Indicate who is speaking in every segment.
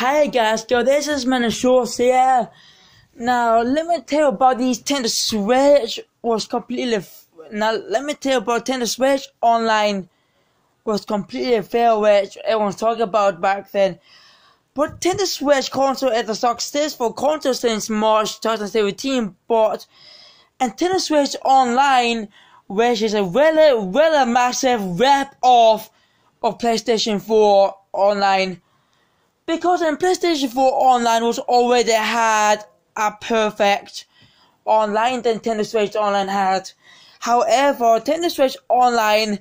Speaker 1: Hi guys, so this is Manashores here. Now let me tell you about these Nintendo Switch was completely. Now let me tell you about Nintendo Switch Online was completely fail, which everyone's talking about back then. But Nintendo Switch console is a successful console since March 2017, but Nintendo Switch Online, which is a really massive rip-off of PlayStation 4 Online. Because in PlayStation 4 Online was already had a perfect online that Nintendo Switch Online had. However, Nintendo Switch Online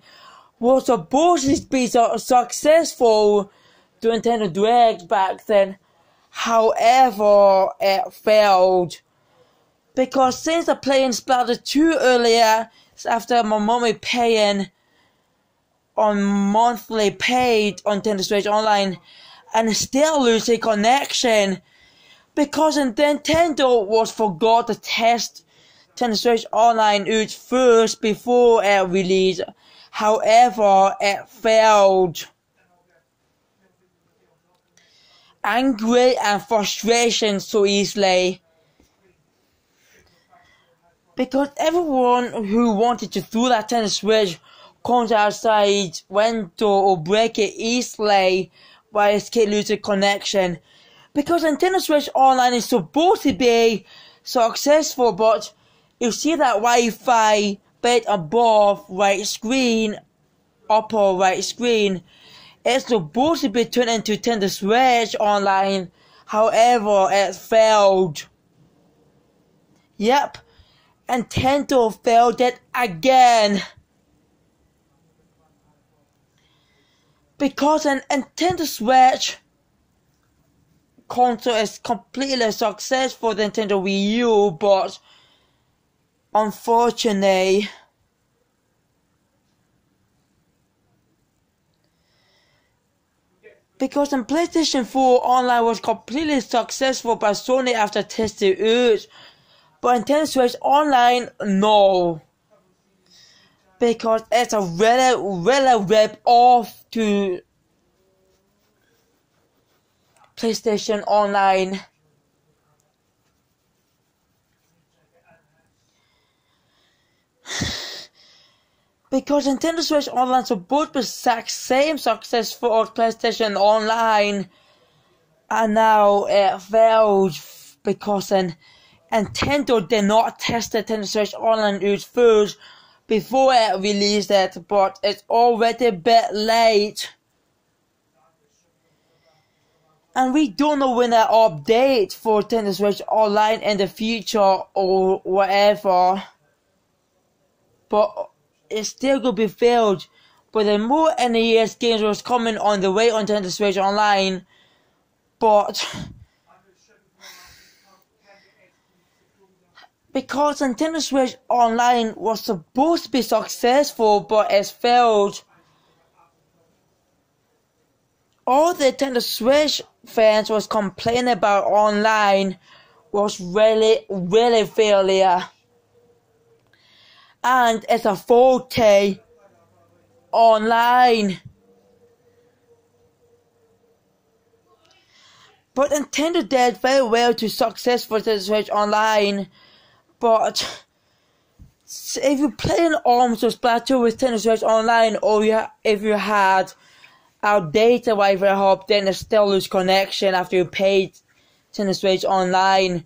Speaker 1: was supposed to be successful to Nintendo Direct back then. However, it failed. Because since I playing Splatoon 2 earlier, after my mommy paying on monthly paid on Nintendo Switch Online, and still losing connection because Nintendo was forgot to test Nintendo Switch Online out first before it released. However, it failed. Angry and frustration so easily. Because everyone who wanted to throw that Nintendo Switch comes outside window or break it easily by its kid losing connection. Because Nintendo Switch Online is supposed to be successful, but you see that Wi-Fi bit above right screen, upper right screen, it's supposed to be turned into Nintendo Switch Online. However, it failed. Yep, Nintendo failed it again. Because an Nintendo Switch console is completely successful for Nintendo Wii U, but unfortunately, because the PlayStation 4 Online was completely successful by Sony after testing it, but Nintendo Switch Online, no. Because it's a really rip off to PlayStation Online. Because Nintendo Switch Online supposed to be same successful as PlayStation Online, and now it failed because Nintendo did not test the Nintendo Switch Online out first before it released it, but it's already a bit late. And we don't know when that update for Nintendo Switch Online in the future or whatever. But it's still gonna be failed. But the more NES games was coming on the way on Nintendo Switch Online, but because Nintendo Switch Online was supposed to be successful, but it's failed. All the Nintendo Switch fans was complaining about online was really failure. And it's a 4K online. But Nintendo did very well to successful Nintendo Switch Online. But if you play an ARMS or Splatoon with Nintendo Switch Online, or if you had outdated Wi-Fi hub, then it still lose connection after you paid Nintendo Switch Online.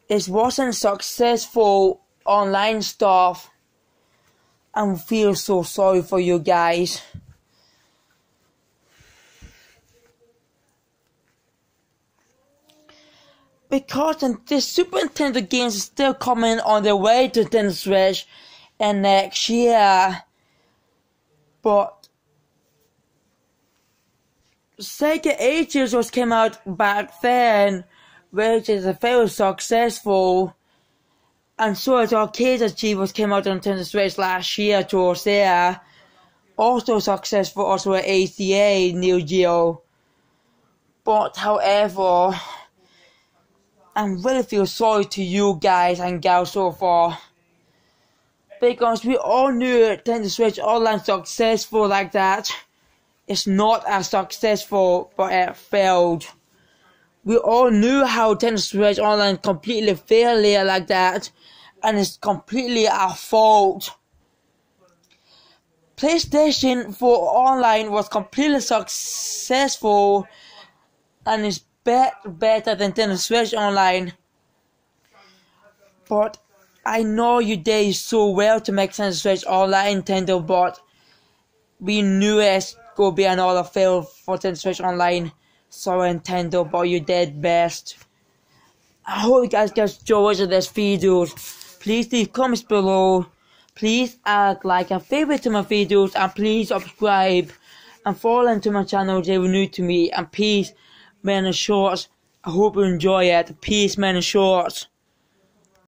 Speaker 1: It wasn't successful online stuff. I feel so sorry for you guys. Because the Super Nintendo games are still coming on their way to Nintendo Switch and next year. But Sega Ages was came out back then, which is a very successful, and so as Arcade Achievers came out on Nintendo Switch last year towards there, also successful, also at ACA Neo Geo. But however, I really feel sorry to you guys and gals so far. Because we all knew Nintendo Switch Online successful like that. it's not as successful, but it failed. We all knew how Nintendo Switch Online completely failed like that, and it's completely our fault. PlayStation 4 Online was completely successful and is better than Nintendo Switch Online. But I know you did so well to make Nintendo Switch Online, Nintendo, but we knew it's going to be another fail for Nintendo Switch Online. Sorry, Nintendo, but you did best. I hope you guys enjoyed this video. Please leave comments below. Please add like and favorite to my videos, and please subscribe and follow into my channel if you're new to me. And peace, man, and shorts. I hope you enjoy it. Peace, man, and shorts.